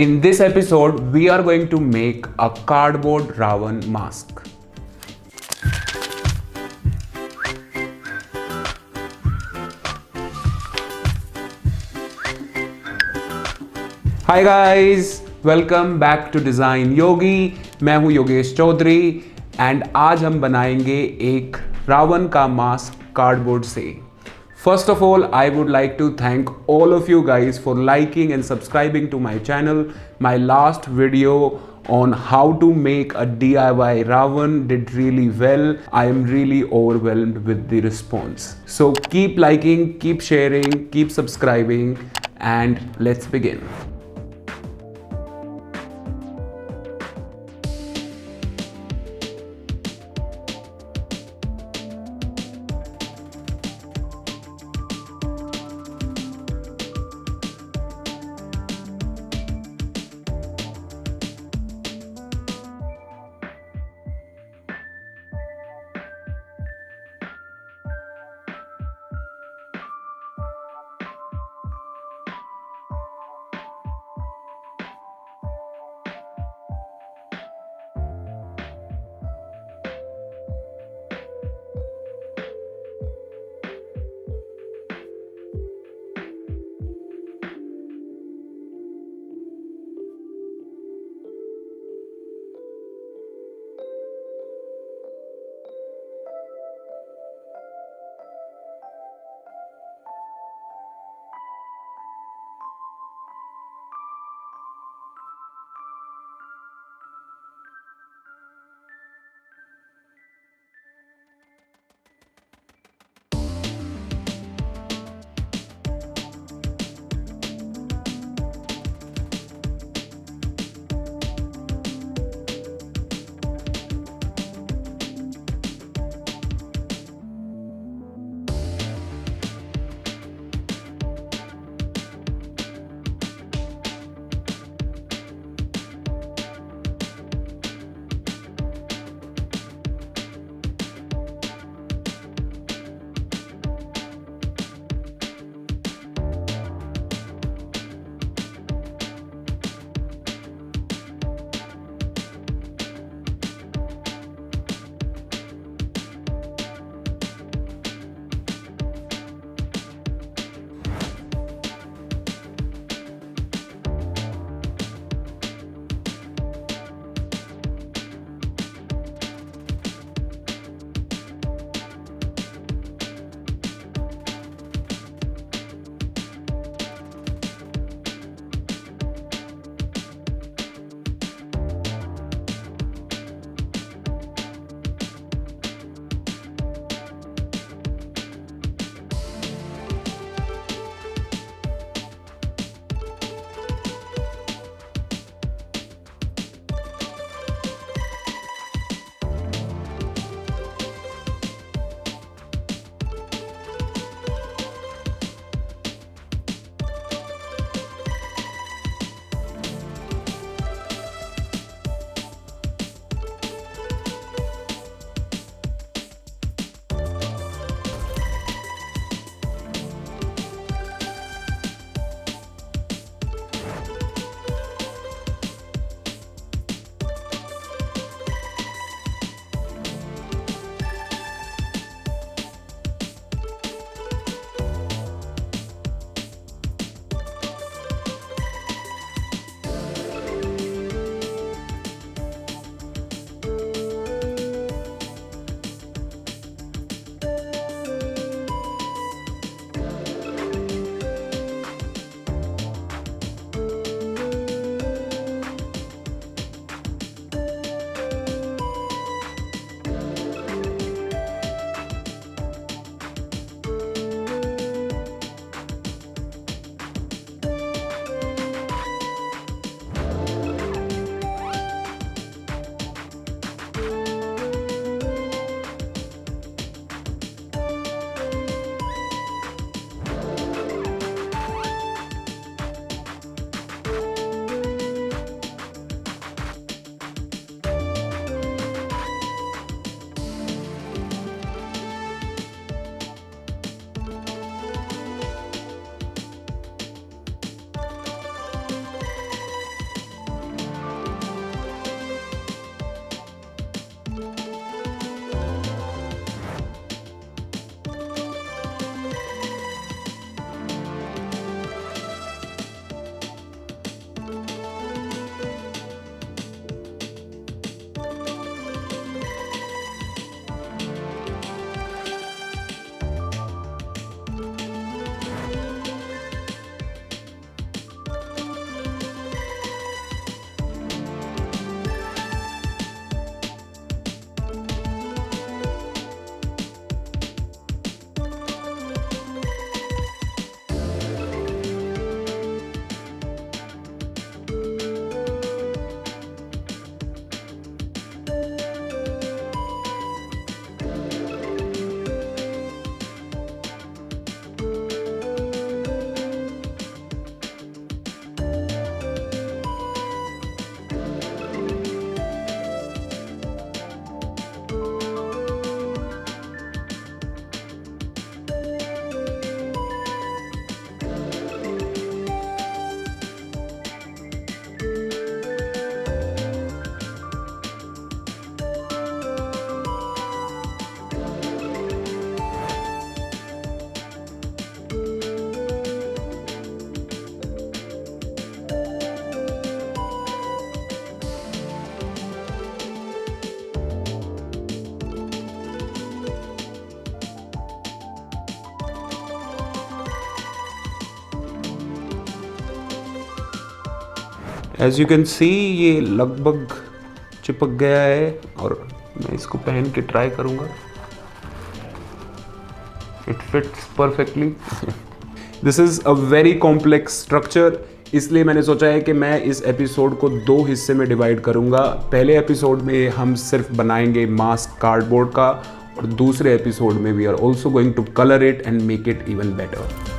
In this episode, we are going to make a cardboard Ravan mask. Hi guys, welcome back to Design Yogi. मैं हूं Yogesh Chaudhary and आज हम बनाएंगे एक रावण का मास्क कार्डबोर्ड से. First of all, I would like to thank all of you guys for liking and subscribing to my channel. My last video on how to make a DIY Ravan did really well. I am really overwhelmed with the response. So keep liking, keep sharing, keep subscribing, and let's begin. As you can see ये लगभग चिपक गया है और मैं इसको पहन के ट्राई करूँगा। It fits perfectly. This is a very complex structure, इसलिए मैंने सोचा है कि मैं इस एपिसोड को 2 हिस्से में डिवाइड करूँगा। पहले एपिसोड में हम सिर्फ बनाएंगे मास्क कार्डबोर्ड का, और दूसरे एपिसोड में we are also going to colour it and make it even better.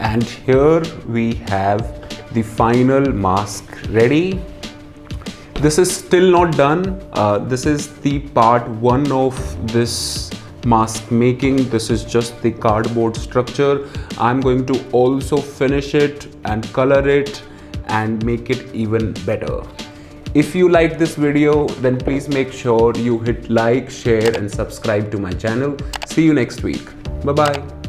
And here we have the final mask ready. This is still not done. This is the part 1 of this mask making. This is just the cardboard structure. I'm going to also finish it and color it and make it even better. If you like this video, then please make sure you hit like, share and subscribe to my channel. See you next week. Bye bye.